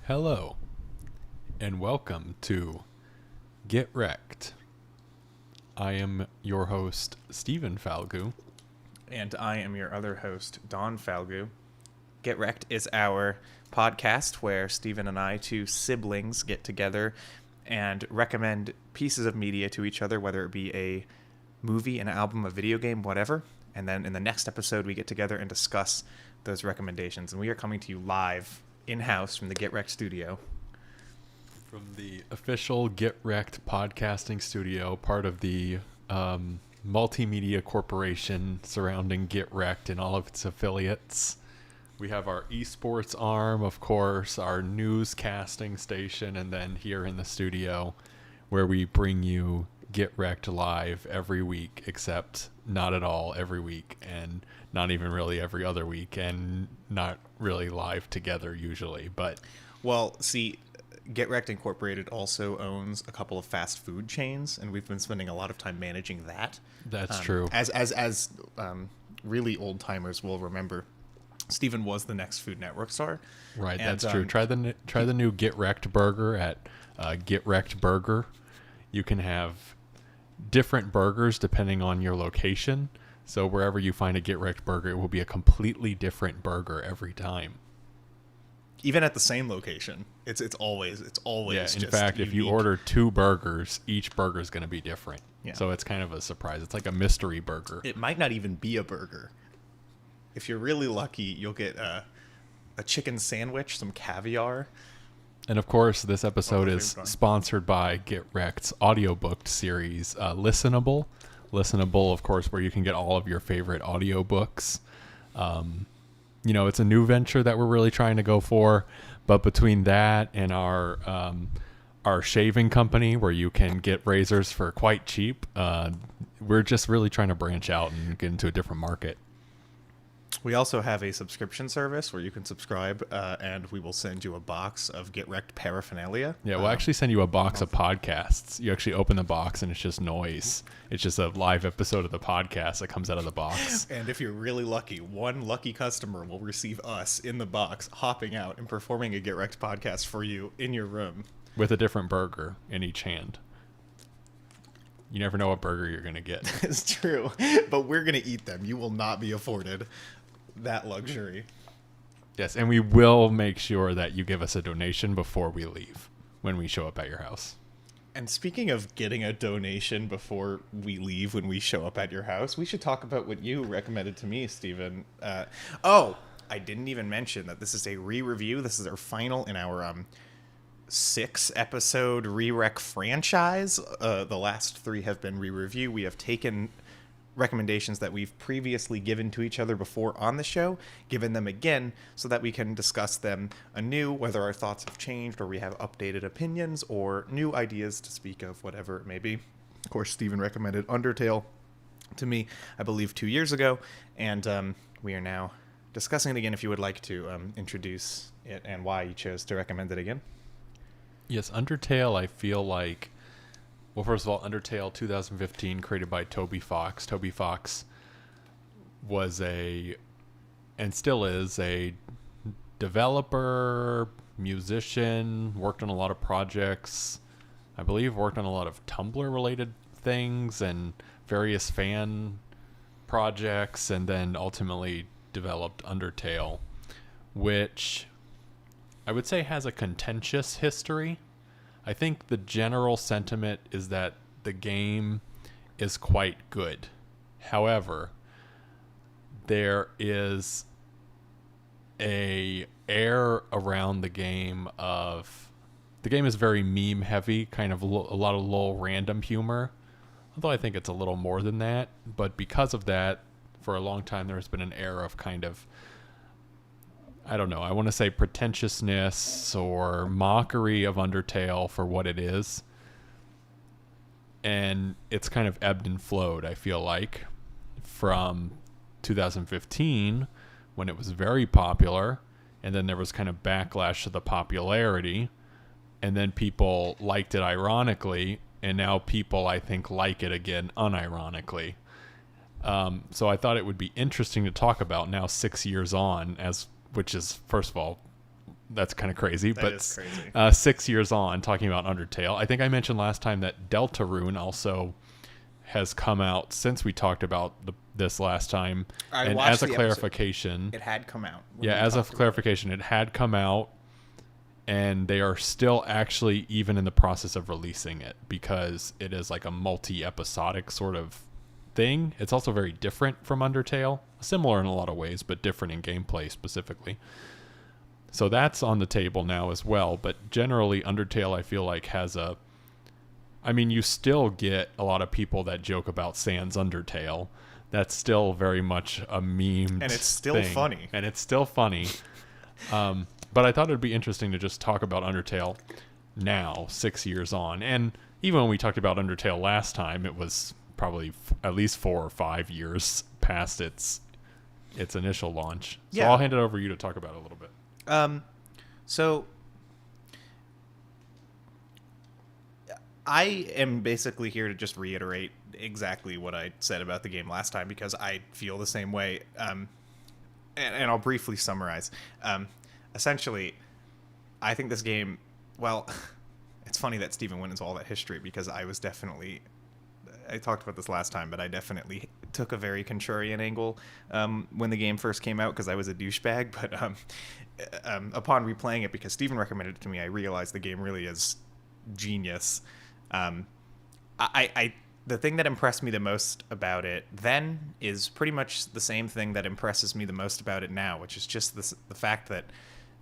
Hello, and welcome to Get Recc'd. I am your host, Stephen Falgout. And I am your other host, Don Falgout. Get Recc'd is our podcast where Stephen and I, two siblings, get together and recommend pieces of media to each other, whether it be a movie, an album, a video game, whatever. And then in the next episode, we get together and discuss those recommendations. And we are coming to you live in-house from the Get Recc'd studio. From the official Get Recc'd podcasting studio, part of the multimedia corporation surrounding Get Recc'd and all of its affiliates. We have our esports arm, of course, our newscasting station, and then here in the studio where we bring you Get Recc'd live every week, except not at all every week, and not even really every other week, and not really live together usually. But well, see, Get Recc'd Incorporated also owns a couple of fast food chains, and we've been spending a lot of time managing that. That's true. As really old timers will remember, Stephen was the next Food Network star. Right, and that's true. Try the new Get Recc'd burger at Get Recc'd Burger. You can have different burgers depending on your location. So wherever you find a Get Recc'd burger, it will be a completely different burger every time. Even at the same location, it's always Yeah, in just fact, unique. if you order two burgers, each burger is going to be different. Yeah. So it's kind of a surprise. It's like a mystery burger. It might not even be a burger. If you're really lucky, you'll get a chicken sandwich, some caviar. And of course, this episode is same time. sponsored by Get Recc'd's audiobook series, Listenable. Listenable, of course, where you can get all of your favorite audiobooks. It's a new venture that we're really trying to go for. But between that and our shaving company, where you can get razors for quite cheap, we're just really trying to branch out and get into a different market. We also have a subscription service where you can subscribe, and we will send you a box of Get Recc'd paraphernalia. Yeah, we'll actually send you a box of podcasts. You actually open the box, and it's just noise. It's just a live episode of the podcast that comes out of the box. And if you're really lucky, one lucky customer will receive us in the box, hopping out and performing a Get Recc'd podcast for you in your room. With a different burger in each hand. You never know what burger you're going to get. It's true, but we're going to eat them. You will not be afforded that luxury. Yes, and we will make sure that you give us a donation before we leave when we show up at your house. And speaking of getting a donation before we leave when we show up at your house, we should talk about what you recommended to me, Stephen. I didn't even mention that this is a re-review. This is our final in our 6-episode re-rec franchise. The last 3 have been re-review. We have taken recommendations that we've previously given to each other before on the show, given them again so that we can discuss them anew, whether our thoughts have changed or we have updated opinions or new ideas to speak of, whatever it may be. Of course, Stephen recommended Undertale to me, I believe, 2 years ago, and we are now discussing it again. If you would like to introduce it and why you chose to recommend it again. Yes, Undertale, I feel like... Well, first of all, Undertale 2015, created by Toby Fox. Toby Fox was and still is, a developer, musician, worked on a lot of projects. I believe worked on a lot of Tumblr-related things and various fan projects, and then ultimately developed Undertale, which I would say has a contentious history. I think the general sentiment is that the game is quite good. However, there is a air around the game is very meme heavy, kind of a lot of little random humor. Although I think it's a little more than that. But because of that, for a long time there's been an air of kind of, I don't know, I want to say pretentiousness or mockery of Undertale for what it is. And it's kind of ebbed and flowed, I feel like, from 2015, when it was very popular, and then there was kind of backlash to the popularity, and then people liked it ironically, and now people, I think, like it again unironically. So I thought it would be interesting to talk about now 6 years on, which is, first of all, that's kind of crazy. That is crazy. 6 years on, talking about Undertale, I think I mentioned last time that Deltarune also has come out since we talked about this last time. I watched as a the clarification, it had come out. as a clarification, it had come out, and they are still actually even in the process of releasing it because it is like a multi-episodic sort of thing. It's also very different from Undertale, similar in a lot of ways, but different in gameplay specifically. So that's on the table now as well. But generally, Undertale, I feel like, has a... I mean, you still get a lot of people that joke about Sans Undertale. That's still very much a meme. And it's still funny. And it's still funny. But I thought it'd be interesting to just talk about Undertale now, 6 years on. And even when we talked about Undertale last time, it was probably at least 4 or 5 years past its initial launch. So Yeah. I'll hand it over to you to talk about it a little bit. So I am basically here to just reiterate exactly what I said about the game last time because I feel the same way. And I'll briefly summarize. Essentially, I think this game, well, it's funny that Steven went into all that history because I talked about this last time, but I definitely took a very contrarian angle when the game first came out because I was a douchebag. But upon replaying it, because Steven recommended it to me, I realized the game really is genius. The thing that impressed me the most about it then is pretty much the same thing that impresses me the most about it now, which is just the fact that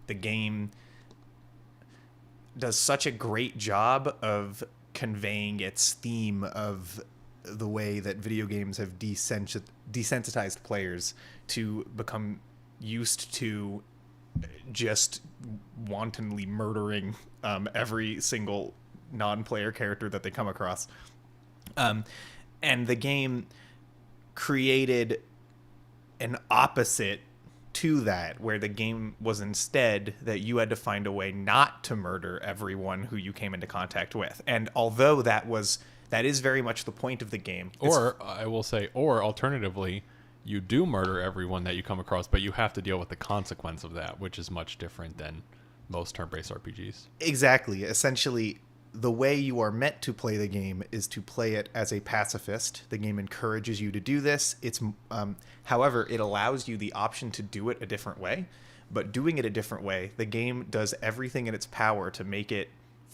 the game does such a great job of conveying its theme of the way that video games have desensitized players to become used to just wantonly murdering every single non-player character that they come across. And the game created an opposite to that, where the game was instead that you had to find a way not to murder everyone who you came into contact with. And although that is very much the point of the game. Or I will say, or alternatively, you do murder everyone that you come across, but you have to deal with the consequence of that, which is much different than most turn-based RPGs. Exactly. Essentially, the way you are meant to play the game is to play it as a pacifist. The game encourages you to do this. However, it allows you the option to do it a different way. But doing it a different way, the game does everything in its power to make it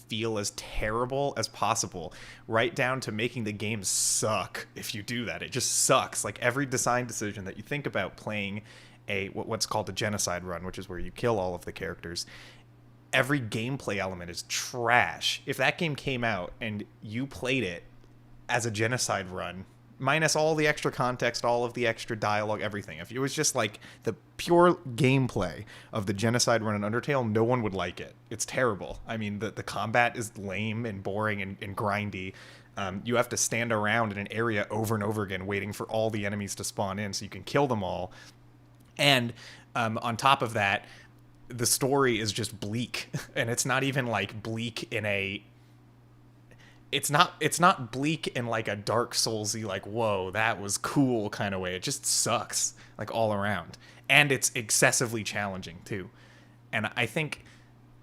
feel as terrible as possible, right down to making the game suck. If you do that, it just sucks. Like every design decision that you think about playing what's called a genocide run, which is where you kill all of the characters, every gameplay element is trash. If that game came out and you played it as a genocide run, minus all the extra context, all of the extra dialogue, everything, if it was just like the pure gameplay of the genocide run in Undertale, no one would like it. It's terrible. I mean, the combat is lame and boring and grindy. You have to stand around in an area over and over again waiting for all the enemies to spawn in so you can kill them all. And on top of that, the story is just bleak, and it's not even like bleak in a... It's not bleak in like a Dark Soulsy, like, whoa, that was cool kind of way. It just sucks, like, all around. And it's excessively challenging, too. And I think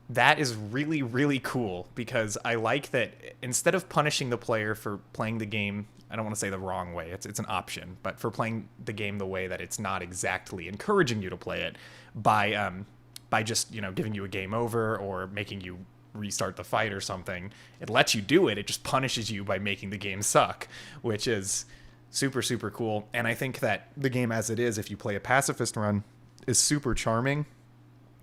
that is really, really cool, because I like that instead of punishing the player for playing the game, I don't want to say the wrong way, it's an option, but for playing the game the way that it's not exactly encouraging you to play it by just, giving you a game over or making you restart the fight or something. It lets you do it. It just punishes you by making the game suck, which is super, super cool. And I think that the game as it is, if you play a pacifist run, is super charming.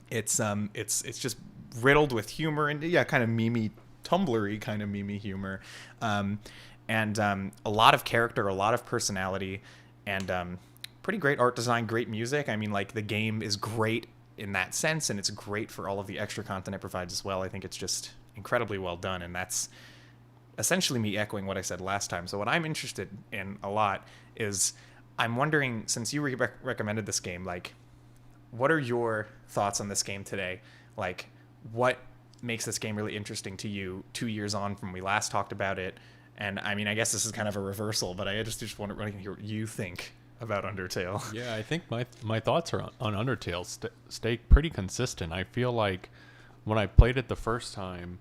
It's just riddled with humor and kind of memey, Tumblr-y kind of memey humor. And a lot of character, a lot of personality, and pretty great art design, great music. I mean, like, the game is great in that sense, and it's great for all of the extra content it provides as well. I think it's just incredibly well done, and that's essentially me echoing what I said last time. So what I'm interested in a lot is, I'm wondering, since you recommended this game, like, what are your thoughts on this game today? Like, what makes this game really interesting to you 2 years on from when we last talked about it? And I mean, I guess this is kind of a reversal, but I just want to hear what you think about Undertale. Yeah, I think my thoughts on Undertale stay pretty consistent. I feel like when I played it the first time,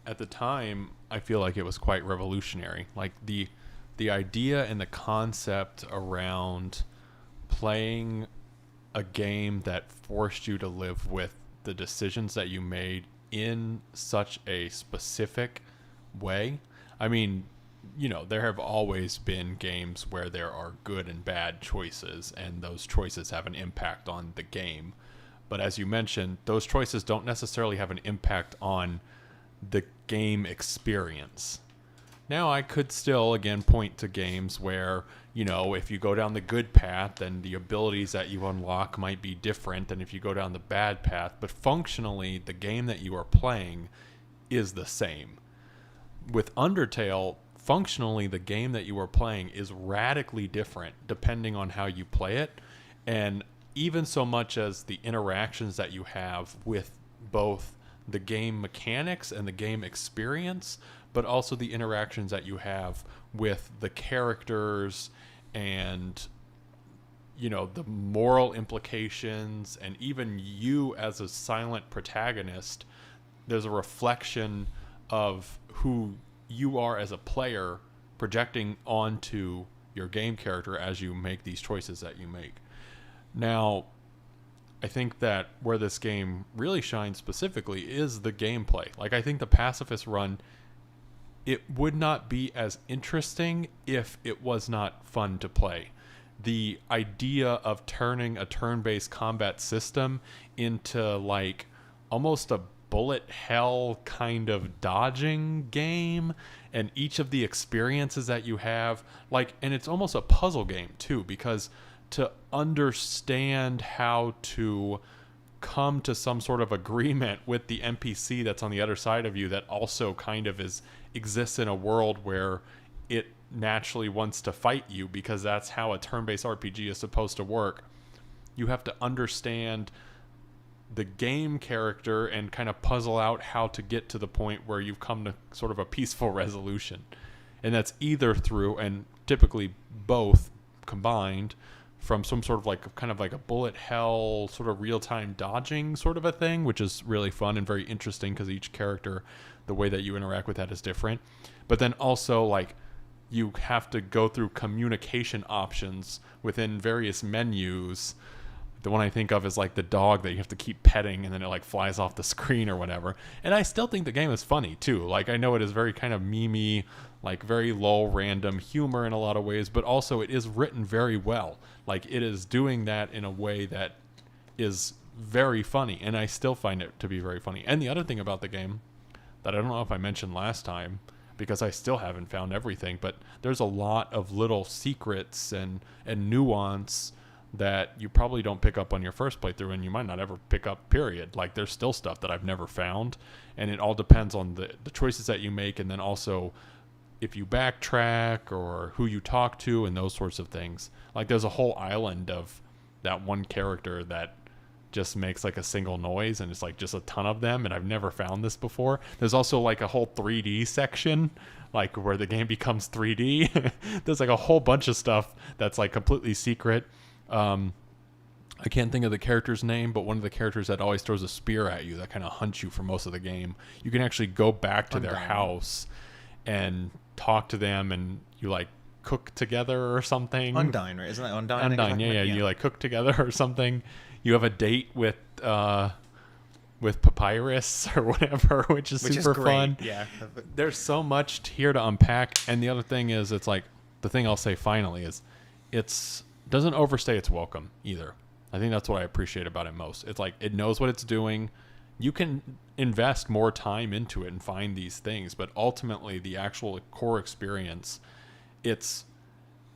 at the time, I feel like it was quite revolutionary. Like the idea and the concept around playing a game that forced you to live with the decisions that you made in such a specific way. I mean, there have always been games where there are good and bad choices, and those choices have an impact on the game. But as you mentioned, those choices don't necessarily have an impact on the game experience. Now, I could still, again, point to games where, if you go down the good path, then the abilities that you unlock might be different than if you go down the bad path. But functionally, the game that you are playing is the same. With Undertale, functionally, the game that you are playing is radically different depending on how you play it. And even so much as the interactions that you have with both the game mechanics and the game experience, but also the interactions that you have with the characters and, the moral implications, and even you as a silent protagonist. There's a reflection of who you are as a player projecting onto your game character as you make these choices that you make. Now, I think that where this game really shines specifically is the gameplay. Like, I think the Pacifist Run, it would not be as interesting if it was not fun to play. The idea of turning a turn-based combat system into like almost a bullet hell kind of dodging game, and each of the experiences that you have, and it's almost a puzzle game too, because to understand how to come to some sort of agreement with the NPC that's on the other side of you, that also kind of exists in a world where it naturally wants to fight you, because that's how a turn-based RPG is supposed to work. You have to understand the game character and kind of puzzle out how to get to the point where you've come to sort of a peaceful resolution. And that's either through, and typically both combined, from some sort of kind of like a bullet hell sort of real-time dodging sort of a thing, which is really fun and very interesting because each character, the way that you interact with that is different. But then also you have to go through communication options within various menus. The one I think of is the dog that you have to keep petting, and then it flies off the screen or whatever. And I still think the game is funny too. I know it is very kind of memey, very low random humor in a lot of ways, but also it is written very well. It is doing that in a way that is very funny, and I still find it to be very funny. And the other thing about the game that I don't know if I mentioned last time, because I still haven't found everything, but there's a lot of little secrets and nuance that you probably don't pick up on your first playthrough, and you might not ever pick up, period. There's still stuff that I've never found, and it all depends on the choices that you make, and then also if you backtrack or who you talk to and those sorts of things. There's a whole island of that one character that just makes a single noise, and it's just a ton of them, and I've never found this before. There's also a whole 3D section, where the game becomes 3D. There's a whole bunch of stuff that's completely secret. I can't think of the character's name, but one of the characters that always throws a spear at you that kind of hunts you for most of the game, you can actually go back to their house and talk to them, and you cook together or something. Undyne, right? Isn't that Undyne? Undyne, yeah. You cook together or something. You have a date with Papyrus or whatever, which is super fun. Yeah. There's so much here to unpack. And the other thing is, it's the thing I'll say finally is it's doesn't overstay its welcome either. I think that's what I appreciate about it most. It's it knows what it's doing. You can invest more time into it and find these things, but ultimately the actual core experience, it's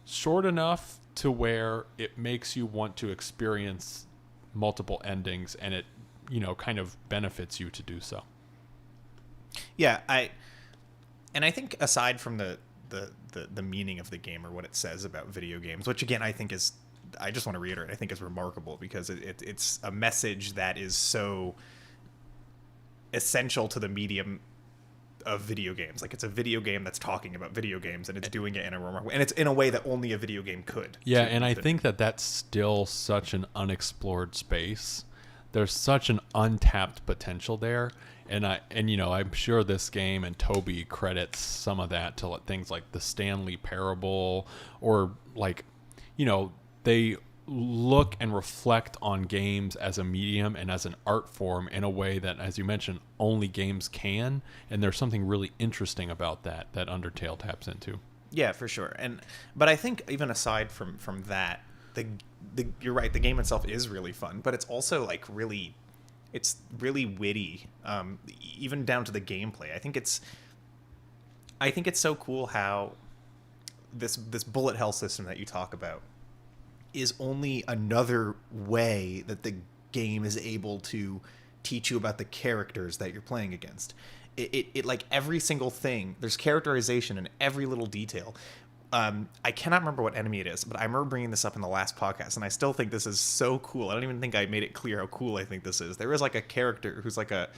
short enough to where it makes you want to experience multiple endings, and it kind of benefits you to do so. Yeah, I think aside from the meaning of the game or what it says about video games, which again I think is, I just want to reiterate, I think is remarkable, because it's a message that is so essential to the medium of video games. It's a video game that's talking about video games, and it's doing it in a remarkable, and it's in a way that only a video game could. Yeah, and I think that that's still such an unexplored space there's such an untapped potential there. And I'm sure this game and Toby credits some of that to things like the Stanley Parable, or like, they look and reflect on games as a medium and as an art form in a way that, as you mentioned, only games can. And there's something really interesting about that Undertale taps into. Yeah, for sure. But I think even aside from that, you're right, the game itself is really fun, but it's also like it's really witty, even down to the gameplay. I think it's so cool how this bullet hell system that you talk about is only another way that the game is able to teach you about the characters that you're playing against. It like every single thing, there's characterization in every little detail. I cannot remember what enemy it is, but I remember bringing this up in the last podcast, and I still think this is so cool. I don't even think I made it clear how cool I think this is. There is like a character who's like a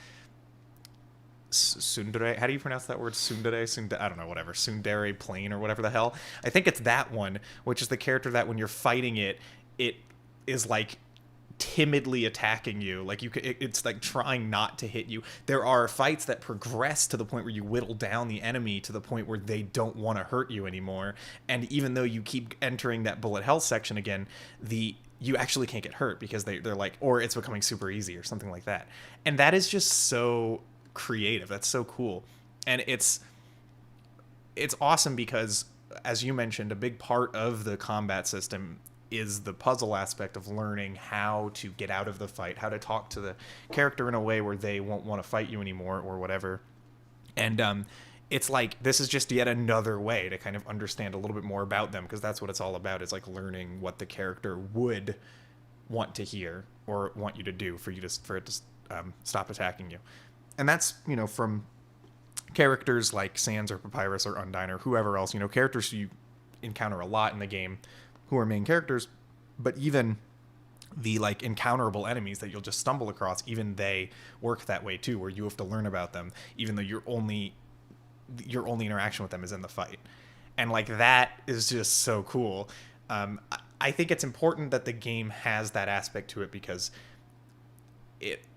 tsundere. How do you pronounce that word? Tsundere? I don't know, whatever. Tsundere plane or whatever the hell. I think it's that one, which is the character that when you're fighting it is like timidly attacking you. Like it's like trying not to hit you. There are fights that progress to the point where you whittle down the enemy to the point where they don't want to hurt you anymore. And even though you keep entering that bullet hell section again, you actually can't get hurt because they're like, or it's becoming super easy or something like that. And that is just so creative. That's so cool. And it's awesome because, as you mentioned, a big part of the combat system is the puzzle aspect of learning how to get out of the fight, how to talk to the character in a way where they won't want to fight you anymore or whatever. And it's like, this is just yet another way to kind of understand a little bit more about them, because that's what it's all about. It's like learning what the character would want to hear or want you to do for it to stop attacking you. And that's, from characters like Sans or Papyrus or Undyne or whoever else, characters you encounter a lot in the game who are main characters, but even the like encounterable enemies that you'll just stumble across, even they work that way too, where you have to learn about them, even though your only interaction with them is in the fight. And like, that is just so cool. I think it's important that the game has that aspect to it, because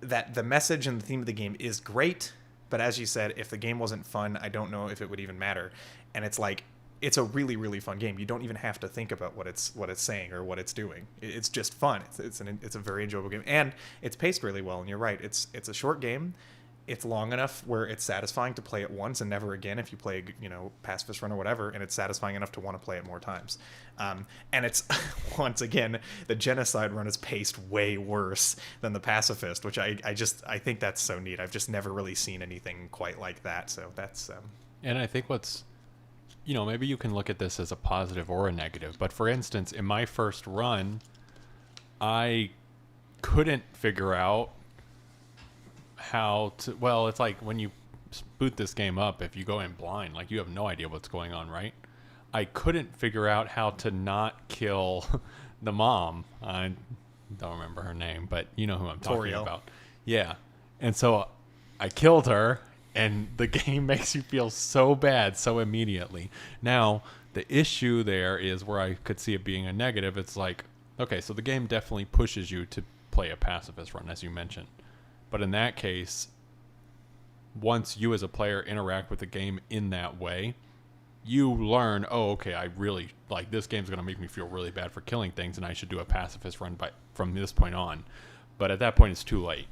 that the message and the theme of the game is great, but as you said, if the game wasn't fun, I don't know if it would even matter. And it's like, it's a really, really fun game. You don't even have to think about what it's saying or what it's doing. It's just fun. It's a very enjoyable game, and it's paced really well. And you're right, it's a short game. It's long enough where it's satisfying to play it once and never again if you play, Pacifist Run or whatever, and it's satisfying enough to want to play it more times. And it's, once again, the Genocide Run is paced way worse than the Pacifist, which I think that's so neat. I've just never really seen anything quite like that. So that's... And I think what's... maybe you can look at this as a positive or a negative. But for instance, in my first run, I couldn't figure out how to... Well, it's like when you boot this game up, if you go in blind, like, you have no idea what's going on, right? I couldn't figure out how to not kill the mom. I don't remember her name, but you know who I'm talking about. Yeah. And so I killed her. And the game makes you feel so bad so immediately. Now, the issue there is where I could see it being a negative. It's like, okay, so the game definitely pushes you to play a pacifist run, as you mentioned. But in that case, once you as a player interact with the game in that way, you learn, oh, okay, I really, like, this game's going to make me feel really bad for killing things, and I should do a pacifist run from this point on. But at that point, it's too late.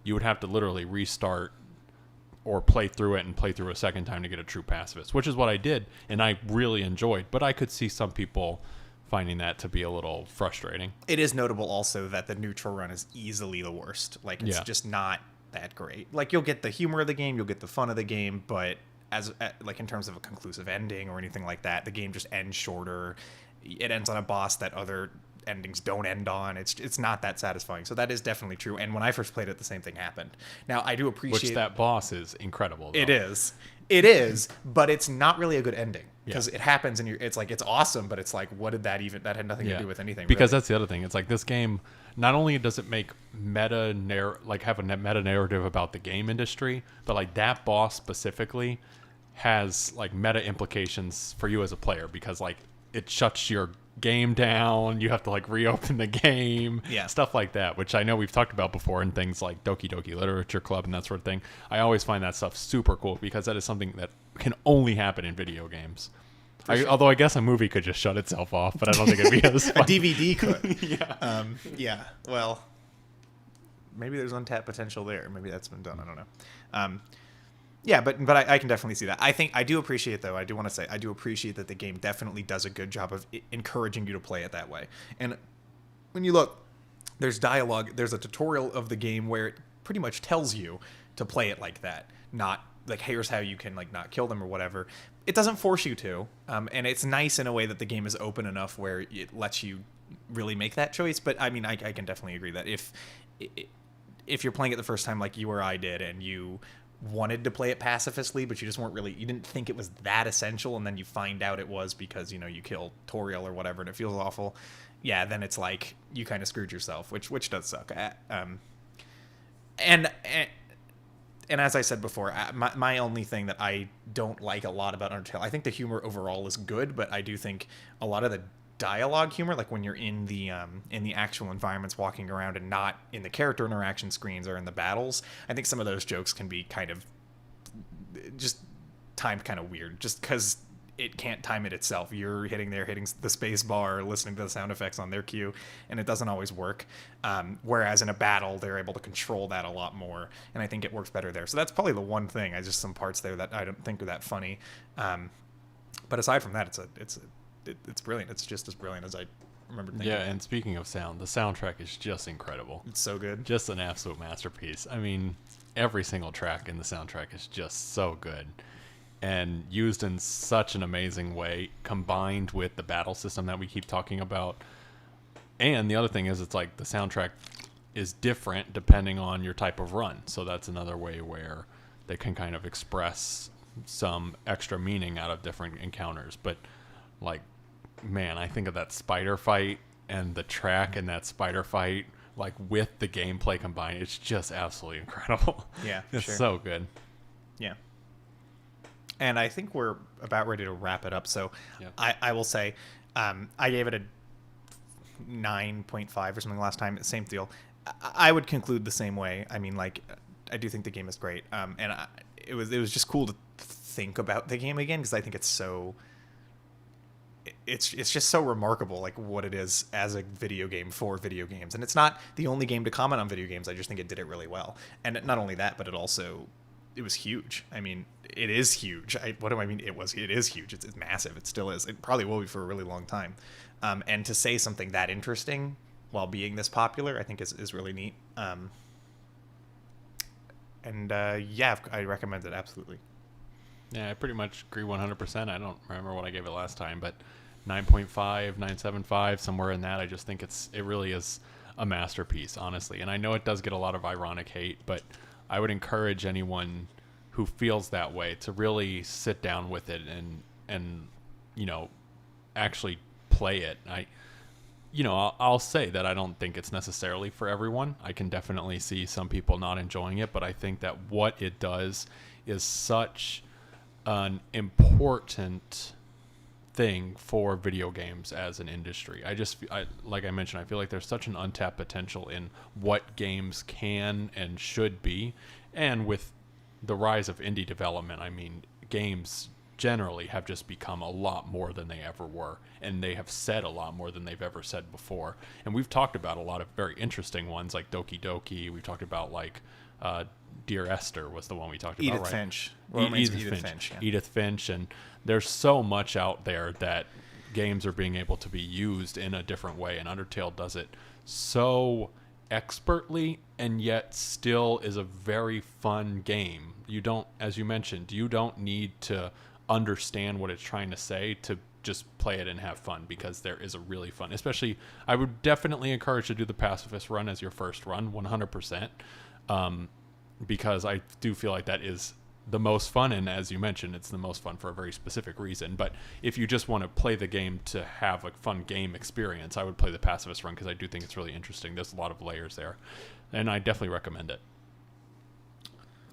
You would have to literally restart or play through it and play through a second time to get a true pacifist, which is what I did, and I really enjoyed. But I could see some people finding that to be a little frustrating. It is notable also that the neutral run is easily the worst. Like, it's just not that great. Like, you'll get the humor of the game, you'll get the fun of the game, but like in terms of a conclusive ending or anything like that, the game just ends shorter. It ends on a boss that other endings don't end on. It's not that satisfying. So that is definitely true. And when I first played it, the same thing happened. Now, I do appreciate... Which that boss is incredible, though. It is, but it's not really a good ending. Because it happens and it's like, it's awesome, but it's like, what did that even... That had nothing to do with anything, because really. That's the other thing. It's like, this game, not only does it make have a meta-narrative about the game industry, but like, that boss specifically has like meta implications for you as a player, because like, it shuts your game down. You have to like reopen the game. Yeah. Stuff like that, which I know we've talked about before in things like Doki Doki Literature Club and that sort of thing. I always find that stuff super cool because that is something that can only happen in video games. Sure. Although I guess a movie could just shut itself off, but I don't think it'd be as A fun. DVD could. Yeah. Yeah. Well, maybe there's untapped potential there. Maybe that's been done. I don't know. Yeah, but I can definitely see that. I do appreciate, though. I do want to say I do appreciate that the game definitely does a good job of encouraging you to play it that way. And when you look, there's dialogue. There's a tutorial of the game where it pretty much tells you to play it like that, not like here's how you can like not kill them or whatever. It doesn't force you to, and it's nice in a way that the game is open enough where it lets you really make that choice. But I mean, I can definitely agree that if you're playing it the first time like you or I did, and you wanted to play it pacifistly, but you didn't think it was that essential, and then you find out it was because, you killed Toriel or whatever, and it feels awful. Yeah, then it's like you kind of screwed yourself, which does suck. And as I said before, my only thing that I don't like a lot about Undertale, I think the humor overall is good, but I do think a lot of the dialogue humor, like when you're in the actual environments walking around and not in the character interaction screens or in the battles, I think some of those jokes can be kind of just timed kind of weird, just because it can't time it itself. You're hitting the space bar, listening to the sound effects on their cue, and it doesn't always work. Whereas in a battle, they're able to control that a lot more, and I think it works better there. So that's probably the one thing. Just some parts there that I don't think are that funny. But aside from that, it's brilliant. It's just as brilliant as I remember thinking. Yeah, and speaking of sound, the soundtrack is just incredible. It's so good. Just an absolute masterpiece. I mean, every single track in the soundtrack is just so good and used in such an amazing way, combined with the battle system that we keep talking about. And the other thing is, it's like the soundtrack is different depending on your type of run. So that's another way where they can kind of express some extra meaning out of different encounters. But like, man, I think of that spider fight and the track in that spider fight, like with the gameplay combined, it's just absolutely incredible. Yeah, it's sure. so good. Yeah. And I think we're about ready to wrap it up. So Yep. I will say, I gave it a 9.5 or something last time. Same deal. I would conclude the same way. I mean, like, I do think the game is great. And it was just cool to think about the game again, because I think it's so... It's just so remarkable, like what it is as a video game for video games. And it's not the only game to comment on video games. I just think it did it really well. And not only that, but it was huge. I mean, it is huge. What do I mean? It is huge. It's massive. It still is. It probably will be for a really long time. And to say something that interesting while being this popular, I think is really neat. Yeah, I recommend it absolutely. Yeah, I pretty much agree 100%. I don't remember what I gave it last time, but 9.5, 9.75, somewhere in that. I just think it really is a masterpiece, honestly. And I know it does get a lot of ironic hate, but I would encourage anyone who feels that way to really sit down with it and actually play it. I'll say that I don't think it's necessarily for everyone. I can definitely see some people not enjoying it, but I think that what it does is such an important thing for video games as an industry. Like I mentioned, I feel like there's such an untapped potential in what games can and should be. And with the rise of indie development, I mean, games generally have just become a lot more than they ever were, and they have said a lot more than they've ever said before. And we've talked about a lot of very interesting ones like Doki Doki. We've talked about like Dear Esther was the one we talked about, Edith right? Finch. Edith Finch. Yeah. Edith Finch. And there's so much out there that games are being able to be used in a different way, and Undertale does it so expertly, and yet still is a very fun game. As you mentioned, you don't need to understand what it's trying to say to just play it and have fun, because there is a really fun, especially I would definitely encourage to do the pacifist run as your first run 100%, because I do feel like that is the most fun, and as you mentioned, it's the most fun for a very specific reason. But if you just want to play the game to have a fun game experience, I would play the pacifist run, because I do think it's really interesting. There's a lot of layers there, and I definitely recommend it.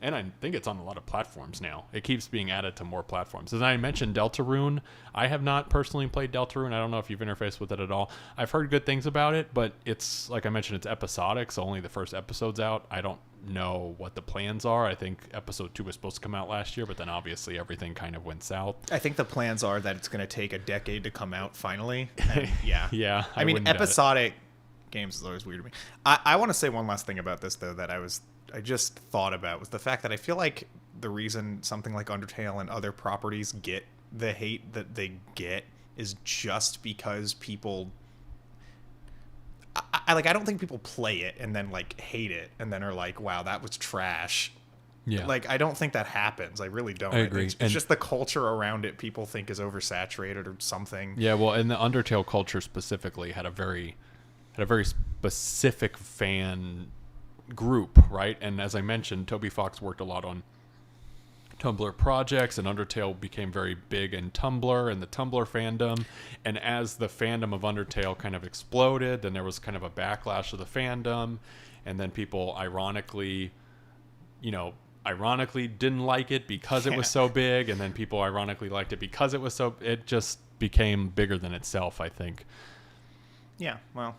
And I think it's on a lot of platforms now. It keeps being added to more platforms. As I mentioned, Deltarune. I have not personally played Deltarune. I don't know if you've interfaced with it at all. I've heard good things about it, but it's, like I mentioned, it's episodic, so only the first episode's out. I don't know what the plans are. I think episode 2 was supposed to come out last year, but then obviously everything kind of went south. I think the plans are that it's going to take a decade to come out finally. And yeah. Yeah. I mean, episodic games is always weird to me. I want to say one last thing about this, though, that I just thought about was the fact that I feel like the reason something like Undertale and other properties get the hate that they get is just because people... I don't think people play it and then like hate it and then are like, wow, that was trash. Yeah. Like, I don't think that happens. I really don't. I agree. It's just the culture around it people think is oversaturated or something. Yeah, well, and the Undertale culture specifically had a very specific fan group, right? And as I mentioned, Toby Fox worked a lot on Tumblr projects, and Undertale became very big in Tumblr and the Tumblr fandom. And as the fandom of Undertale kind of exploded, then there was kind of a backlash of the fandom, and then people ironically didn't like it because it was so big, and then people ironically liked it because it just became bigger than itself, I think. Yeah, well,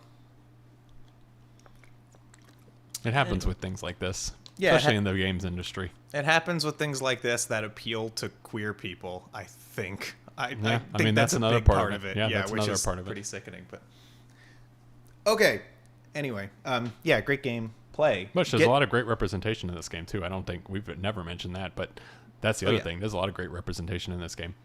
it happens with things like this, yeah, especially in the games industry. It happens with things like this that appeal to queer people, I think. I think that's a another big part of it. Yeah, that's which another is part of it. pretty sickening. But okay, anyway, yeah, great game. Play. Which there's a lot of great representation in this game too. I don't think we've never mentioned that, but that's the other thing. There's a lot of great representation in this game.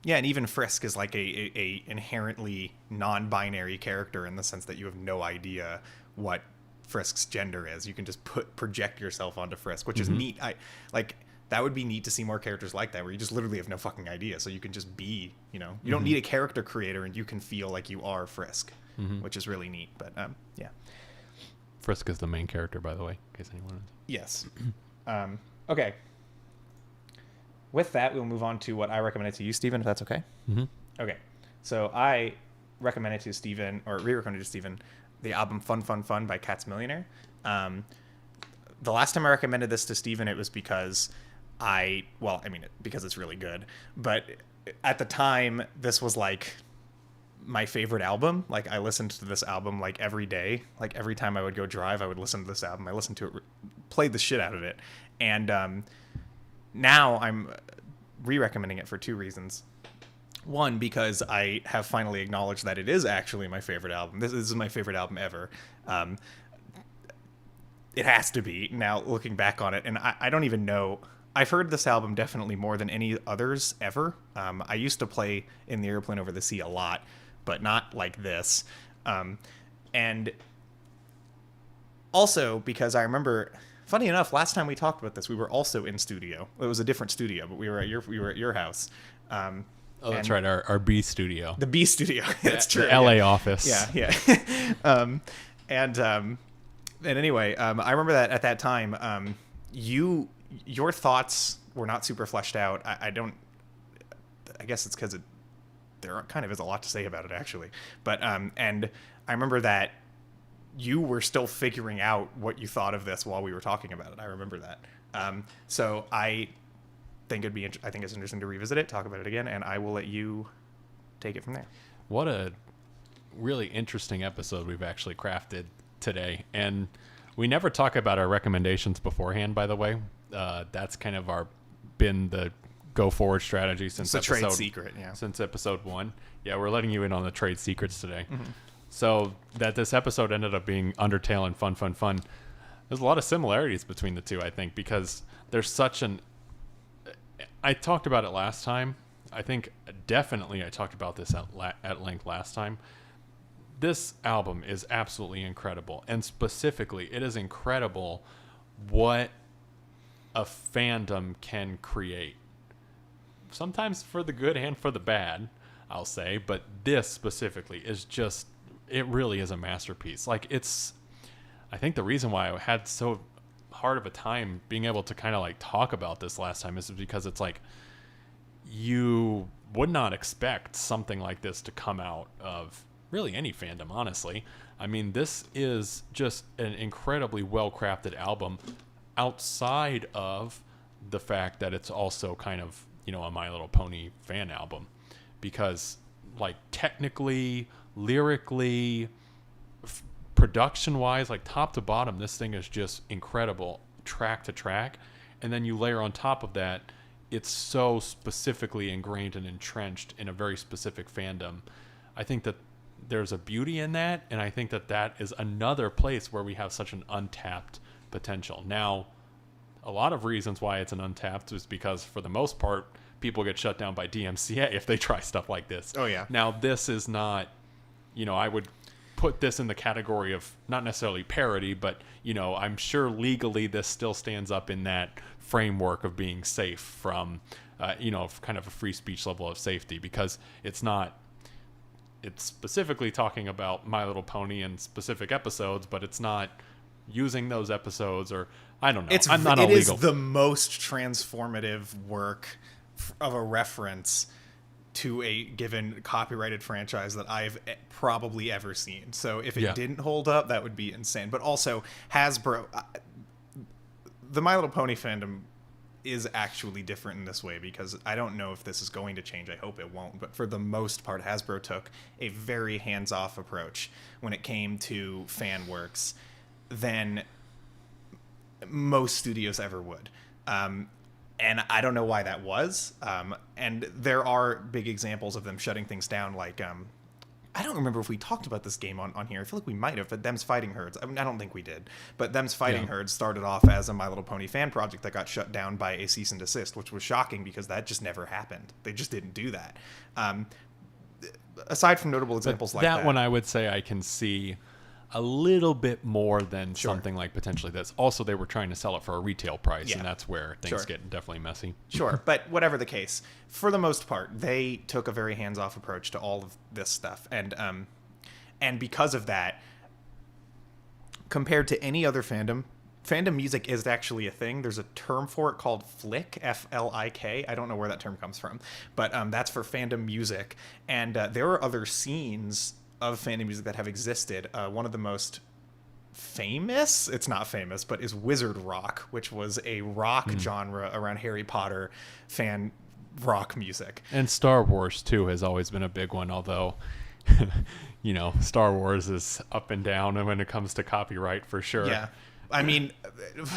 Yeah, and even Frisk is like a inherently non-binary character in the sense that you have no idea what Frisk's gender is. You can just project yourself onto Frisk, which is neat. That would be neat to see more characters like that, where you just literally have no fucking idea. So you can just be, you don't need a character creator, and you can feel like you are Frisk, which is really neat. But yeah. Frisk is the main character, by the way, in case anyone knows. Yes. Okay. With that, we'll move on to what I recommended to you, Stephen, if that's okay. Mm-hmm. Okay. So I recommended to Stephen, or re-recommended to Stephen, the album Fun Fun Fun by Cats Millionaire. The last time I recommended this to Stephen, it was because because it's really good. But at the time, this was like my favorite album. Like, I listened to this album like every day. Like, every time I would go drive, I would listen to this album. I listened to it, played the shit out of it. And now I'm re-recommending it for two reasons. One, because I have finally acknowledged that it is actually my favorite album. This is my favorite album ever. It has to be, now looking back on it. And I don't even know. I've heard this album definitely more than any others ever. I used to play In the Airplane Over the Sea a lot, but not like this. And also because I remember, funny enough, last time we talked about this, we were also in studio. It was a different studio, but we were at your house. Oh, that's right, our B studio. The B studio. That's true. The LA office. Yeah. And anyway, I remember that at that time, your thoughts were not super fleshed out. I guess it's because there kind of is a lot to say about it, actually. But and I remember that you were still figuring out what you thought of this while we were talking about it. I remember that. So I think I think it's interesting to revisit it, talk about it again, and I will let you take it from there. What a really interesting episode we've actually crafted today. And we never talk about our recommendations beforehand, by the way. That's kind of been the go forward strategy since it's a trade secret, yeah. Since episode 1. Yeah, we're letting you in on the trade secrets today. Mm-hmm. So that this episode ended up being Undertale and Fun Fun Fun. There's a lot of similarities between the two, I think, because there's such I talked about it last time. I think definitely I talked about this at length last time. This album is absolutely incredible. And specifically, it is incredible what a fandom can create. Sometimes for the good and for the bad, I'll say. But this specifically is just, it really is a masterpiece. Like, I think the reason why I had so hard of a time being able to kind of like talk about this last time is because it's like, you would not expect something like this to come out of really any fandom, honestly. I mean, this is just an incredibly well-crafted album. outside of the fact that it's also kind of, a My Little Pony fan album, because like technically, lyrically, production wise, like top to bottom, this thing is just incredible track to track. And then you layer on top of that, it's so specifically ingrained and entrenched in a very specific fandom. I think that there's a beauty in that, and I think that that is another place where we have such an untapped potential. Now, a lot of reasons why it's an untapped is because, for the most part, people get shut down by DMCA if they try stuff like this. Oh, yeah. Now, this is not, I would put this in the category of not necessarily parody, but, I'm sure legally this still stands up in that framework of being safe from, kind of a free speech level of safety, because it's specifically talking about My Little Pony and specific episodes, but it's not using those episodes, or I don't know. I'm not illegal. It is the most transformative work of a reference to a given copyrighted franchise that I've probably ever seen. So if it didn't hold up, that would be insane. But also, Hasbro, the My Little Pony fandom is actually different in this way, because I don't know if this is going to change. I hope it won't. But for the most part, Hasbro took a very hands-off approach when it came to fan works than most studios ever would. And I don't know why that was. And there are big examples of them shutting things down, like... I don't remember if we talked about this game on here. I feel like we might have, but Them's Fighting Herds. I mean, I don't think we did. But Them's Fighting Herds started off as a My Little Pony fan project that got shut down by a cease and desist, which was shocking because that just never happened. They just didn't do that. Aside from notable examples like that. That one I would say I can see a little bit more than something like potentially this. Also, they were trying to sell it for a retail price, and that's where things get definitely messy. Sure, but whatever the case, for the most part, they took a very hands-off approach to all of this stuff, and because of that, compared to any other fandom music is actually a thing. There's a term for it called flick, F-L-I-K. I don't know where that term comes from, but that's for fandom music, and there are other scenes of fandom music that have existed. One of the most famous, it's not famous, but is Wizard Rock, which was a rock genre around Harry Potter fan rock music. And Star Wars too has always been a big one, although Star Wars is up and down when it comes to copyright for sure. Yeah. I mean,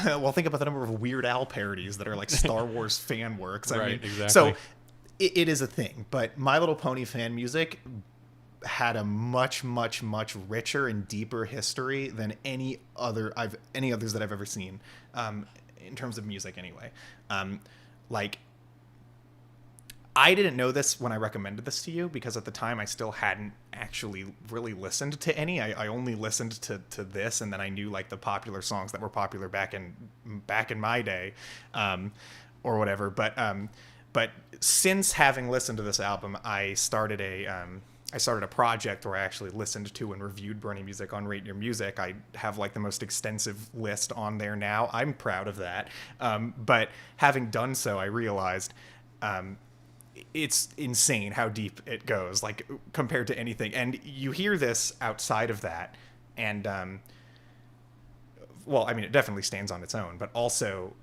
well, think about the number of Weird Al parodies that are like Star Wars fan works. Exactly. So it is a thing, but My Little Pony fan music had a much, much, much richer and deeper history than any others that I've ever seen, in terms of music anyway. I didn't know this when I recommended this to you, because at the time I still hadn't actually really listened to any. I only listened to this, and then I knew like the popular songs that were popular back in my day, or whatever. But since having listened to this album, I started a project where I actually listened to and reviewed Bernie music on Rate Your Music. I have like the most extensive list on there now. I'm proud of that. But having done so, I realized it's insane how deep it goes, like compared to anything. And you hear this outside of that, and well, I mean, it definitely stands on its own, but also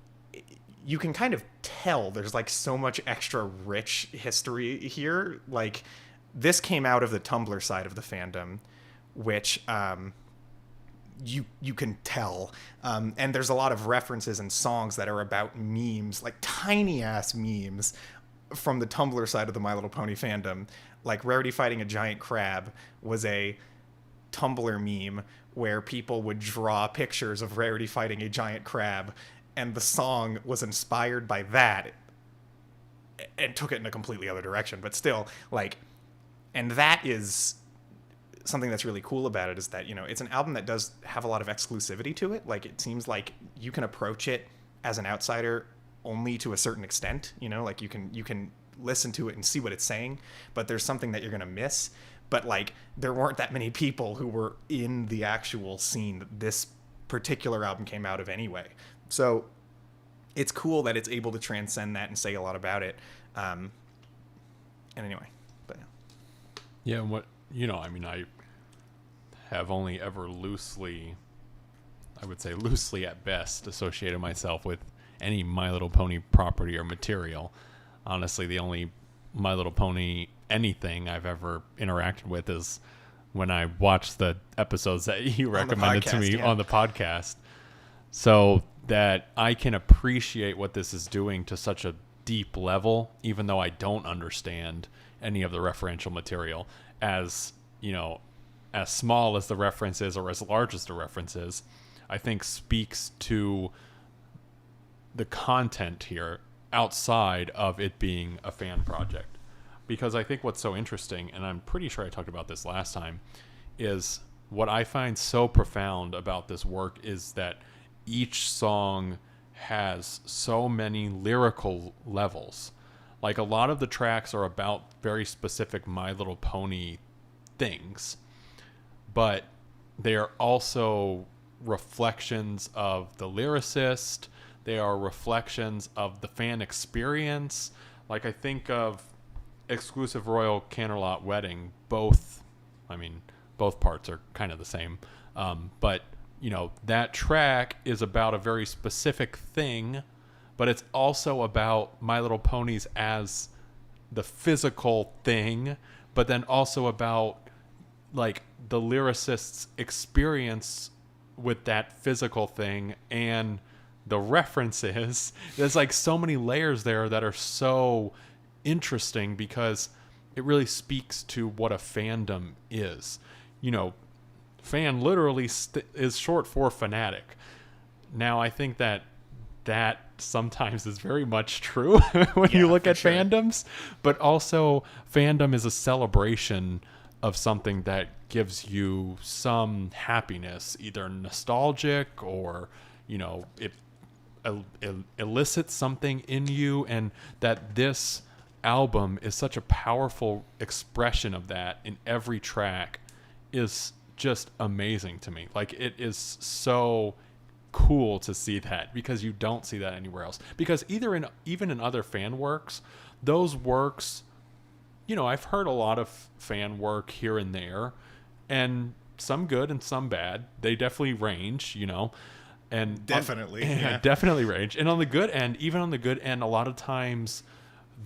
you can kind of tell there's like so much extra rich history here. Like, this came out of the Tumblr side of the fandom, which you can tell. And there's a lot of references and songs that are about memes, like tiny ass memes from the Tumblr side of the My Little Pony fandom. Like Rarity fighting a giant crab was a Tumblr meme where people would draw pictures of Rarity fighting a giant crab, and the song was inspired by that and took it in a completely other direction. But still, like, and that is something that's really cool about it, is that, it's an album that does have a lot of exclusivity to it. Like, it seems like you can approach it as an outsider only to a certain extent, like you can listen to it and see what it's saying, but there's something that you're going to miss. But like, there weren't that many people who were in the actual scene that this particular album came out of anyway. So it's cool that it's able to transcend that and say a lot about it. And anyway, but yeah, what I mean, I have only ever loosely, I would say loosely at best, associated myself with any My Little Pony property or material. Honestly, the only My Little Pony anything I've ever interacted with is when I watched the episodes that you recommended to me on the podcast. So that I can appreciate what this is doing to such a deep level, even though I don't understand any of the referential material, as as small as the reference is or as large as the reference is, I think speaks to the content here outside of it being a fan project. Because I think what's so interesting, and I'm pretty sure I talked about this last time, is what I find so profound about this work is that each song has so many lyrical levels. Like, a lot of the tracks are about very specific My Little Pony things, but they are also reflections of the lyricist. They are reflections of the fan experience. Like, I think of Exclusive Royal Canterlot Wedding. Both parts are kind of the same. But, that track is about a very specific thing, but it's also about My Little Ponies as the physical thing, but then also about, like, the lyricist's experience with that physical thing and the references. There's, like, so many layers there that are so interesting because it really speaks to what a fandom is. Fan literally is short for fanatic. Now, I think that sometimes is very much true when you look at fandoms, but also fandom is a celebration of something that gives you some happiness, either nostalgic or, it elicits something in you, and that this album is such a powerful expression of that in every track is just amazing to me. Like, it is so cool to see that, because you don't see that anywhere else. Because even in other fan works, those works, I've heard a lot of fan work here and there, and some good and some bad. They definitely range, and definitely definitely range. And on the good end, a lot of times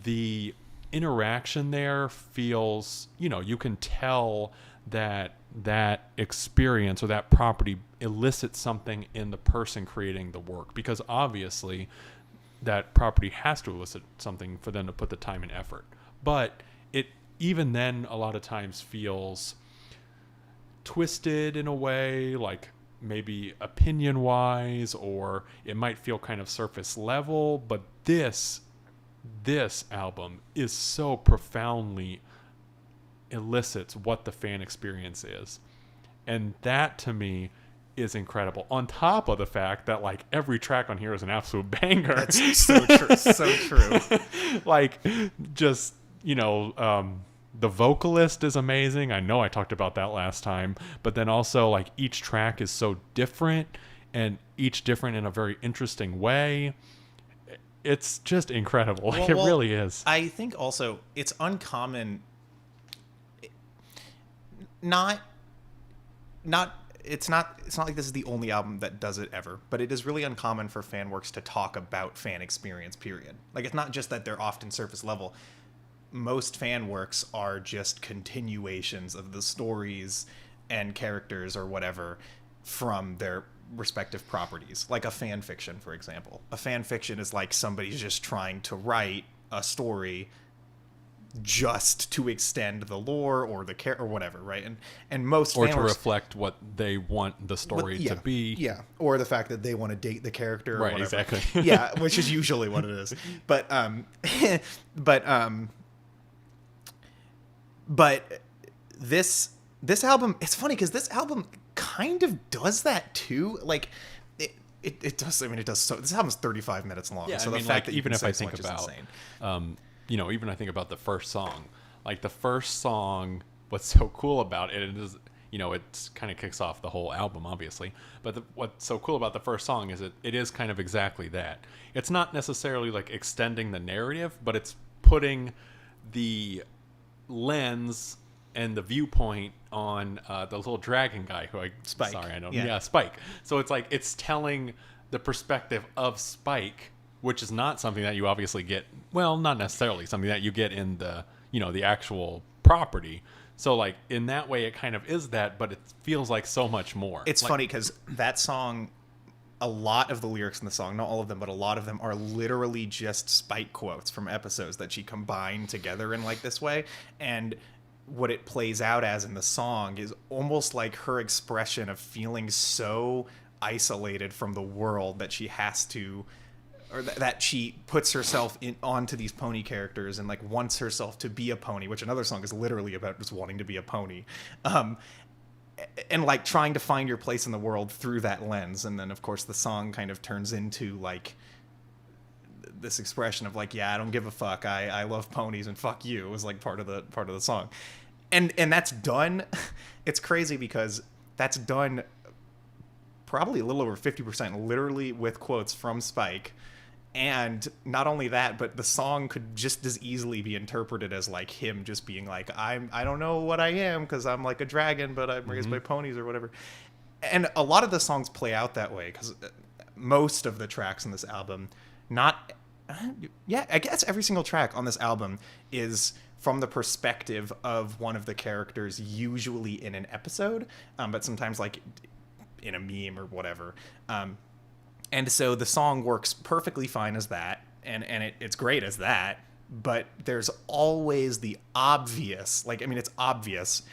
the interaction there feels, you can tell that experience or that property elicits something in the person creating the work, because obviously that property has to elicit something for them to put the time and effort. But it even then a lot of times feels twisted in a way, like maybe opinion wise, or it might feel kind of surface level. But this album is so profoundly elicits what the fan experience is, and that to me is incredible, on top of the fact that, like, every track on here is an absolute banger. That's so true. So true. Like, just the vocalist is amazing. I know I talked about that last time, but then also, like, each track is so different, and each different in a very interesting way. It's just incredible. Like, it really is. I think also it's uncommon. It's not like this is the only album that does it ever, but it is really uncommon for fan works to talk about fan experience, period. Like, it's not just that they're often surface level. Most fan works are just continuations of the stories and characters or whatever from their respective properties. Like a fan fiction, for example. A fan fiction is like somebody's just trying to write a story just to extend the lore or the or whatever, right? And most or to reflect what they want the story to be, or the fact that they want to date the character, right? Or whatever. Exactly. Yeah, which is usually what it is. But this album, it's funny because this album kind of does that too. Like, it does. I mean, it does. So this album's 35 minutes long. Yeah, so I mean, the fact like, that even if I think is about, insane. even I think about the first song, like the first song, what's so cool about it is, it kind of kicks off the whole album, obviously. But what's so cool about the first song is it is kind of exactly that. It's not necessarily like extending the narrative, but it's putting the lens and the viewpoint on the little dragon guy who Spike. Sorry, I don't. Yeah. Yeah, Spike. So it's like it's telling the perspective of Spike, which is not something that you obviously get. Well, not necessarily something that you get in the the actual property. So like in that way, it kind of is that, but it feels like so much more. It's like, funny because that song, a lot of the lyrics in the song, not all of them, but a lot of them are literally just Spike quotes from episodes that she combined together in like this way. And what it plays out as in the song is almost like her expression of feeling so isolated from the world that she has to, or that she puts herself onto these pony characters and like wants herself to be a pony, which another song is literally about just wanting to be a pony. And like trying to find your place in the world through that lens. And then of course the song kind of turns into like this expression of like, yeah, I don't give a fuck. I love ponies and fuck you was like part of the song. And that's done. It's crazy because that's done probably a little over 50% literally with quotes from Spike. And not only that, but the song could just as easily be interpreted as like him just being like, I don't know what I am because I'm like a dragon, but I'm raised by ponies or whatever. And a lot of the songs play out that way because most of the tracks in this album, I guess every single track on this album is from the perspective of one of the characters, usually in an episode, but sometimes like in a meme or whatever. And so the song works perfectly fine as that, and it's great as that, but there's always the obvious, it's obvious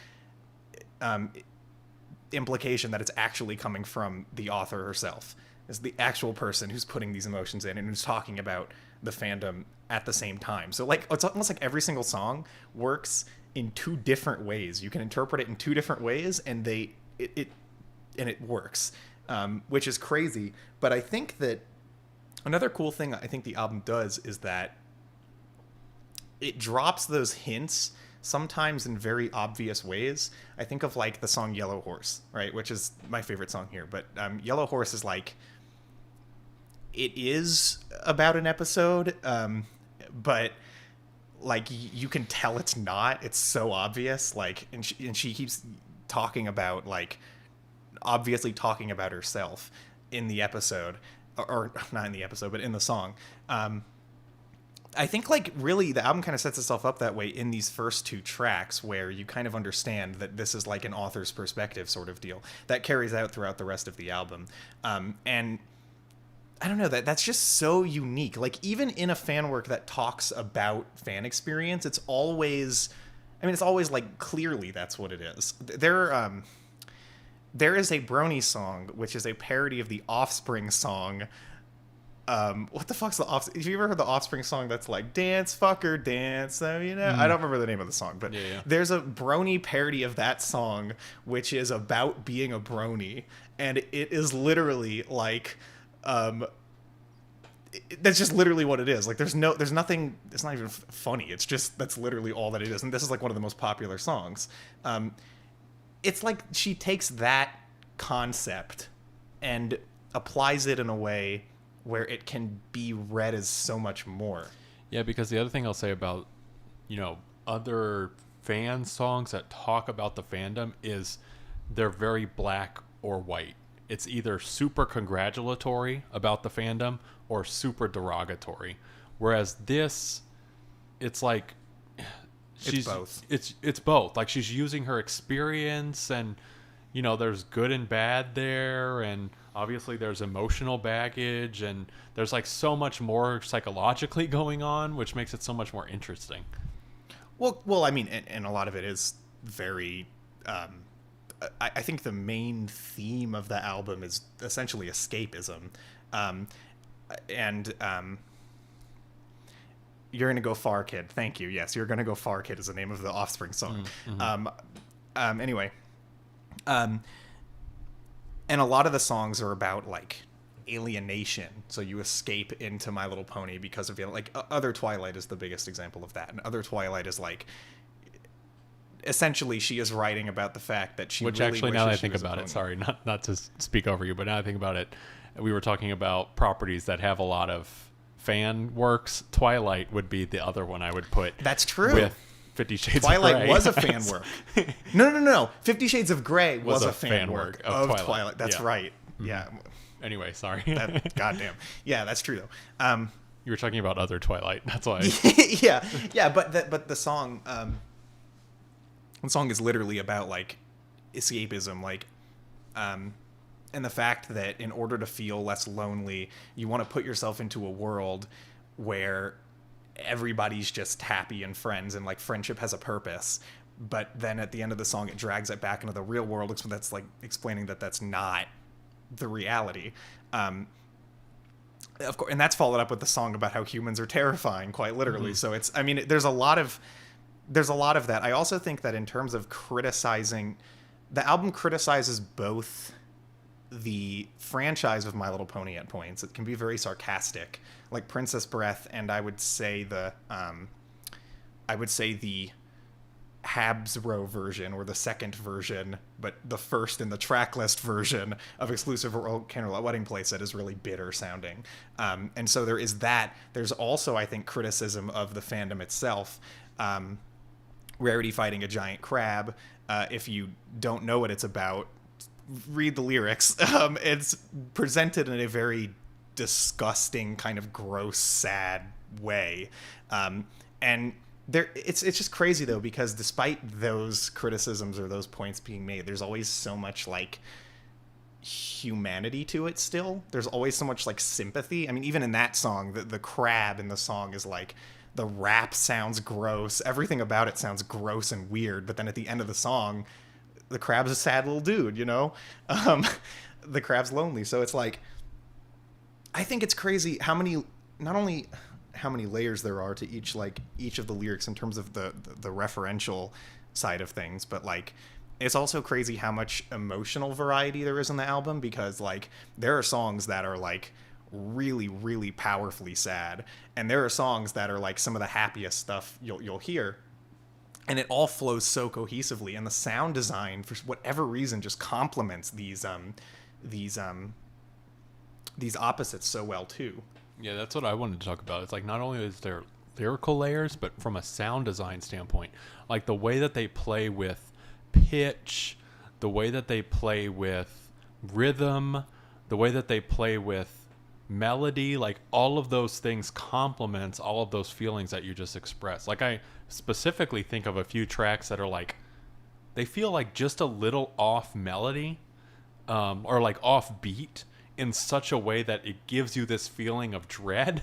implication that it's actually coming from the author herself. It's the actual person who's putting these emotions in and who's talking about the fandom at the same time. So like it's almost like every single song works in two different ways. You can interpret it in two different ways, and it works. Which is crazy. But I think that another cool thing I think the album does is that it drops those hints sometimes in very obvious ways. I think of like the song Yellow Horse, right? Which is my favorite song here. But Yellow Horse is like, it is about an episode, but like you can tell it's not. It's so obvious. Like, and she keeps talking about like, obviously talking about herself in the episode, or not in the episode, but in the song. I think like really the album kind of sets itself up that way in these first two tracks where you kind of understand that this is like an author's perspective sort of deal that carries out throughout the rest of the album. And I don't know, that's just so unique. Like even in a fan work that talks about fan experience, it's always like clearly that's what it is. There is a Brony song, which is a parody of the Offspring song. What the fuck's the Offspring? Have you ever heard the Offspring song that's like, dance, fucker, dance? I don't remember the name of the song, but There's a Brony parody of that song, which is about being a Brony. And it is literally like, that's just literally what it is. Like there's nothing, it's not even funny. It's just, that's literally all that it is. And this is like one of the most popular songs. It's like she takes that concept and applies it in a way where it can be read as so much more. Yeah, because the other thing I'll say about, other fan songs that talk about the fandom is they're very black or white. It's either super congratulatory about the fandom or super derogatory. Whereas this, it's like... It's both. It's both. Like she's using her experience, and there's good and bad there, and obviously there's emotional baggage, and there's like so much more psychologically going on, which makes it so much more interesting. Well, I mean, and a lot of it is very. I think the main theme of the album is essentially escapism, and. You're Gonna Go Far, Kid. Thank you. Yes, You're Gonna Go Far, Kid is the name of the Offspring song. Mm-hmm. Anyway. And a lot of the songs are about, like, alienation. So you escape into My Little Pony because of, like, Other Twilight is the biggest example of that. And Other Twilight is, like, essentially she is writing about the fact that she Which really actually, wishes now that I she think was a about it, pony. sorry, not to speak over you, but now I think about it, we were talking about properties that have a lot of fan works. Twilight would be the other one I would put. That's true. With 50 Shades Twilight of Grey. was a fan work. No. 50 Shades of Grey was a fan work of Twilight. That's right. Yeah. Anyway, sorry. Goddamn. Yeah, that's true though. You were talking about other Twilight. That's why. yeah. But the song, the song is literally about like escapism, like, and the fact that in order to feel less lonely, you want to put yourself into a world where everybody's just happy and friends, and like friendship has a purpose. But then at the end of the song, it drags it back into the real world. That's like explaining that that's not the reality. Of course, and that's followed up with the song about how humans are terrifying, quite literally. So it's, I mean, there's a lot of that. I also think that in terms of criticizing, the album criticizes both the franchise of My Little Pony at points. It can be very sarcastic, like Princess Breath, and I would say the Habsro version, or the second version, but the first in the track list version of Exclusive World Candlelit Wedding Playset is really bitter sounding. And so there is that. There's also, I think, criticism of the fandom itself. Rarity fighting a giant crab. If you don't know what it's about, read the lyrics. It's presented in a very disgusting, kind of gross, sad way. And it's just crazy though, because despite those criticisms or those points being made, there's always so much like humanity to it still. There's always so much like sympathy. I mean, even in that song, the crab in the song is like, the rap sounds gross. Everything about it sounds gross and weird. But then at the end of the song, the crab's a sad little dude, you know? The crab's lonely. So it's like, I think it's crazy not only how many layers there are to each of the lyrics in terms of the referential side of things, but like, it's also crazy how much emotional variety there is in the album, because like, there are songs that are like really, really powerfully sad, and there are songs that are like some of the happiest stuff you'll hear, and it all flows so cohesively, and the sound design, for whatever reason, just complements these opposites so well too. Yeah, that's what I wanted to talk about. It's like, not only is there lyrical layers, but from a sound design standpoint, like the way that they play with pitch, the way that they play with rhythm, the way that they play with melody, like all of those things complements all of those feelings that you just expressed. Like, I specifically think of a few tracks that are like, they feel like just a little off melody, or like off beat, in such a way that it gives you this feeling of dread,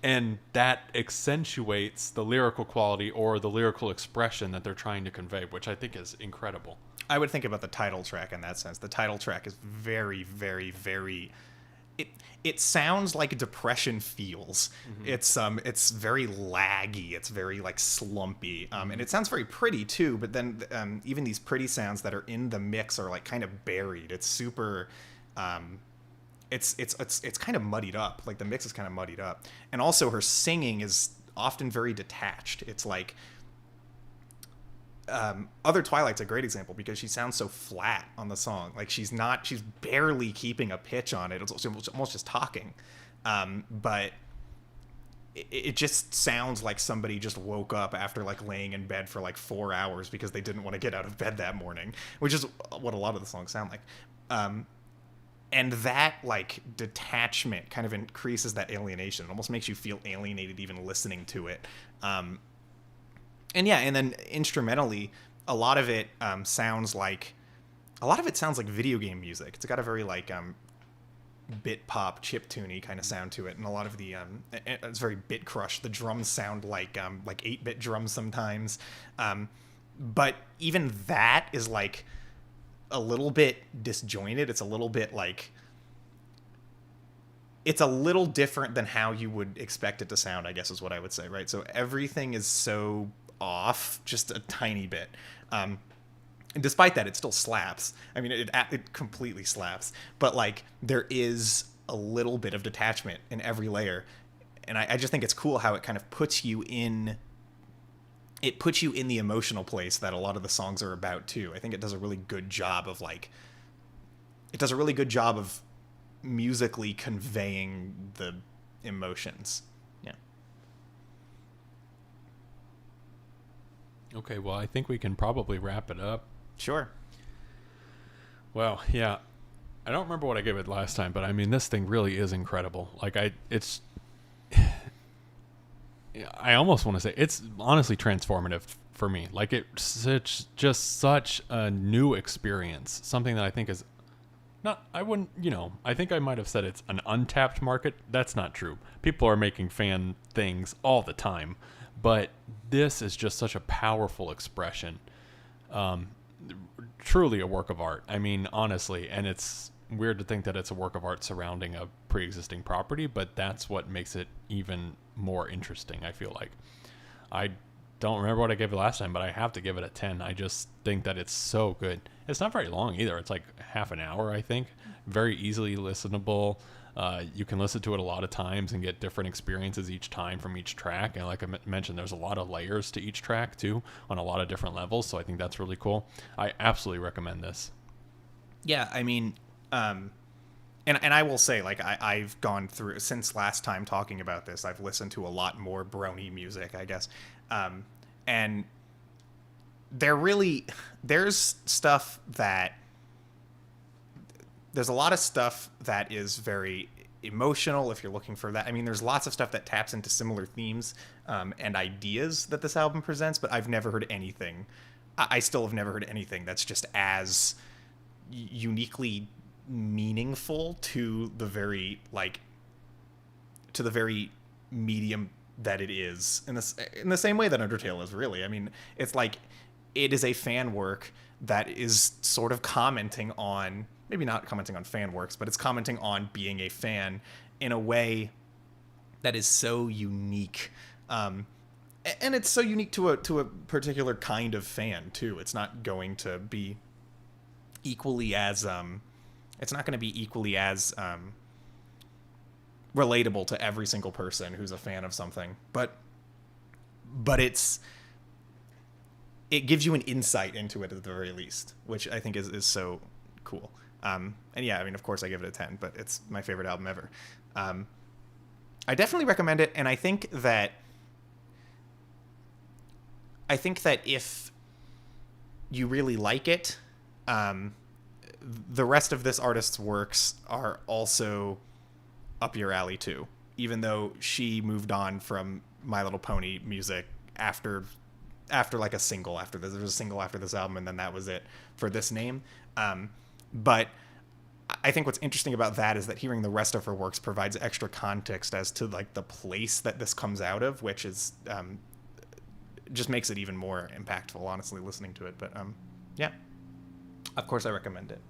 and that accentuates the lyrical quality or the lyrical expression that they're trying to convey, which I think is incredible. I would think about the title track in that sense. The title track is very, very, very... It sounds like depression feels. Mm-hmm. It's very laggy. It's very like slumpy. And it sounds very pretty too. But then even these pretty sounds that are in the mix are like kind of buried. It's super. It's kind of muddied up. Like the mix is kind of muddied up. And also her singing is often very detached. It's like. Other Twilight's a great example, because she sounds so flat on the song. Like she's barely keeping a pitch on it. It's almost just talking. But it just sounds like somebody just woke up after like laying in bed for like 4 hours because they didn't want to get out of bed that morning, which is what a lot of the songs sound like. And that like detachment kind of increases that alienation. It almost makes you feel alienated even listening to it. And then instrumentally, a lot of it sounds like video game music. It's got a very like bit pop, chiptune-y kind of sound to it, and a lot of the it's very bit crush. The drums sound like 8-bit drums sometimes, but even that is like a little bit disjointed. It's a little bit like, it's a little different than how you would expect it to sound, I guess is what I would say, right? So everything is so off just a tiny bit. And despite that, it still slaps. I mean, it completely slaps. But like, there is a little bit of detachment in every layer. And I just think it's cool how it kind of puts you in the emotional place that a lot of the songs are about too. I think it does a really good job of musically conveying the emotions. Yeah. Okay, well, I think we can probably wrap it up. Sure. Well, yeah. I don't remember what I gave it last time, but I mean, this thing really is incredible. Like, I almost want to say it's honestly transformative for me. Like, it's just such a new experience. Something that I think is not, I wouldn't, I think I might have said it's an untapped market. That's not true. People are making fan things all the time, but this is just such a powerful expression. Truly a work of art. I mean, honestly, and it's weird to think that it's a work of art surrounding a pre-existing property, but that's what makes it even more interesting, I feel like. I don't remember what I gave it last time, but I have to give it a 10. I just think that it's so good. It's not very long either. It's like half an hour, I think. Very easily listenable. You can listen to it a lot of times and get different experiences each time from each track. And like I mentioned, there's a lot of layers to each track too on a lot of different levels. So I think that's really cool. I absolutely recommend this. Yeah, I mean, and I will say, like, I've gone through, since last time talking about this, I've listened to a lot more Brony music, I guess. And there's a lot of stuff that is very emotional if you're looking for that. I mean, there's lots of stuff that taps into similar themes and ideas that this album presents, but I've never heard anything. I still have never heard anything that's just as uniquely meaningful to the very medium that it is, in the same way that Undertale is, really. I mean, it's like it is a fan work that is sort of commenting on, maybe not commenting on fan works, but it's commenting on being a fan in a way that is so unique. And it's so unique to a particular kind of fan too. It's not going to be equally as relatable to every single person who's a fan of something, but it gives you an insight into it at the very least, which I think is so cool. And yeah, I mean, of course I give it a 10, but it's my favorite album ever. I definitely recommend it. And I think that if you really like it, the rest of this artist's works are also up your alley too, even though she moved on from My Little Pony music after like a single after this. There was a single after this album, and then that was it for this name. But I think what's interesting about that is that hearing the rest of her works provides extra context as to like the place that this comes out of, which is just makes it even more impactful, honestly, listening to it. But yeah, of course I recommend it.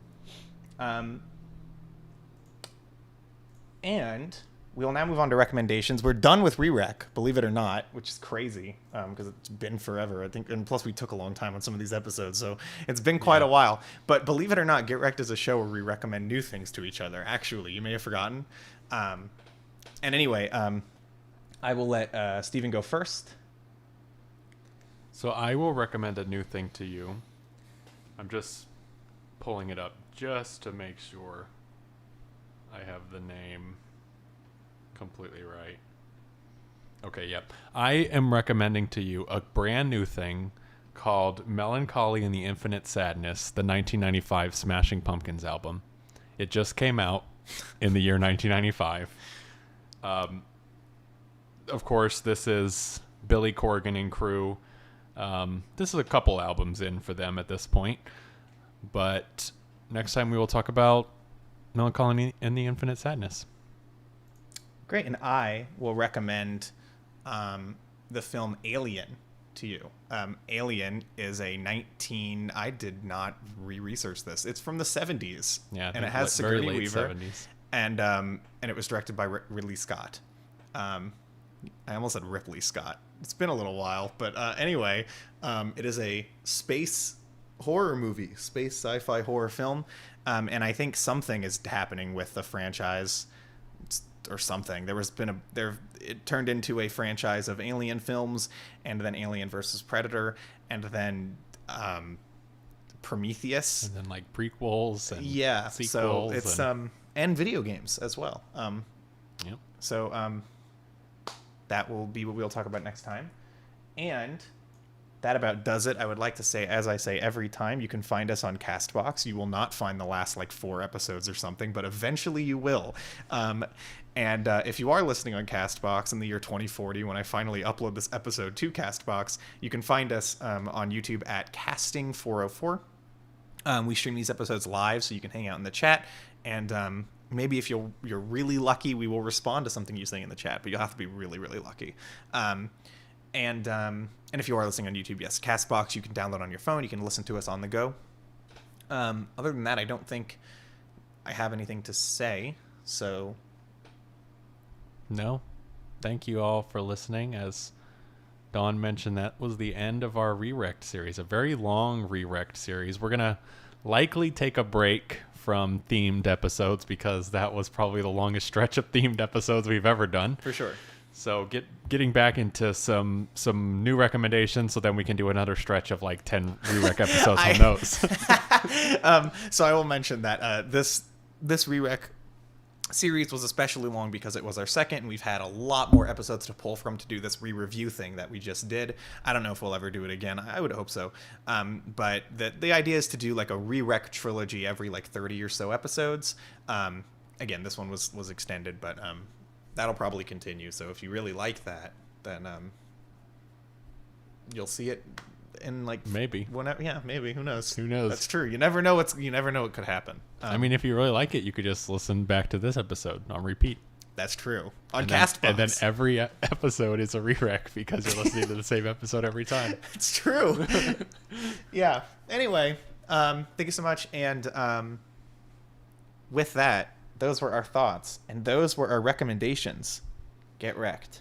And we will now move on to recommendations. We're done with Re-Rec, believe it or not, which is crazy because it's been forever, I think. And plus, we took a long time on some of these episodes, so it's been quite a while. But believe it or not, Get Recc'd is a show where we recommend new things to each other. Actually, you may have forgotten. And anyway, I will let Steven go first. So I will recommend a new thing to you. I'm just pulling it up just to make sure I have the name completely right. Okay, yep. I am recommending to you a brand new thing called Melancholy and the Infinite Sadness, the 1995 Smashing Pumpkins album. It just came out in the year 1995. Of course, this is Billy Corgan and crew. This is a couple albums in for them at this point. But next time we will talk about Melancholy and the Infinite Sadness. Great, and I will recommend the film Alien to you. Alien is I did not re-research this. It's from the 70s. Yeah, and it has Sigourney very late Weaver. 70s. And it was directed by Ridley Scott. I almost said Ripley Scott. It's been a little while, but anyway, it is a space horror movie, space sci-fi horror film. And I think something is happening with the franchise or something. It turned into a franchise of Alien films, and then Alien versus Predator, and then Prometheus, and then like prequels and sequels. So it's and video games as well. Yep. So that will be what we'll talk about next time. And that about does it. I would like to say, as I say every time, you can find us on Castbox. You will not find the last like 4 episodes or something, but eventually you will. And if you are listening on Castbox in the year 2040, when I finally upload this episode to Castbox, you can find us on YouTube at Casting404. We stream these episodes live, so you can hang out in the chat. And maybe if you're really lucky, we will respond to something you say in the chat, but you'll have to be really, really lucky. And if you are listening on YouTube, yes, Castbox, you can download on your phone. You can listen to us on the go. Other than that, I don't think I have anything to say. So, no. Thank you all for listening. As Dawn mentioned, that was the end of our Rerecc'd series, a very long Rerecc'd series. We're going to likely take a break from themed episodes because that was probably the longest stretch of themed episodes we've ever done. for sure. So getting back into some new recommendations, so then we can do another stretch of like 10 Rereq episodes on those. So I will mention that this Rereq series was especially long because it was our second, and we've had a lot more episodes to pull from to do this re-review thing that we just did. I don't know if we'll ever do it again. I would hope so. But the idea is to do like a Rereq trilogy every like 30 or so episodes. Again, this one was extended, but that'll probably continue. So if you really like that, then you'll see it in like maybe. Whenever, yeah, maybe. Who knows? Who knows? That's true. You never know what could happen. I mean, if you really like it, you could just listen back to this episode on repeat. That's true. On and Castbox. And then every episode is a Rereq because you're listening to the same episode every time. It's true. Yeah. Anyway, thank you so much. And with that, those were our thoughts, and those were our recommendations. Get Recc'd.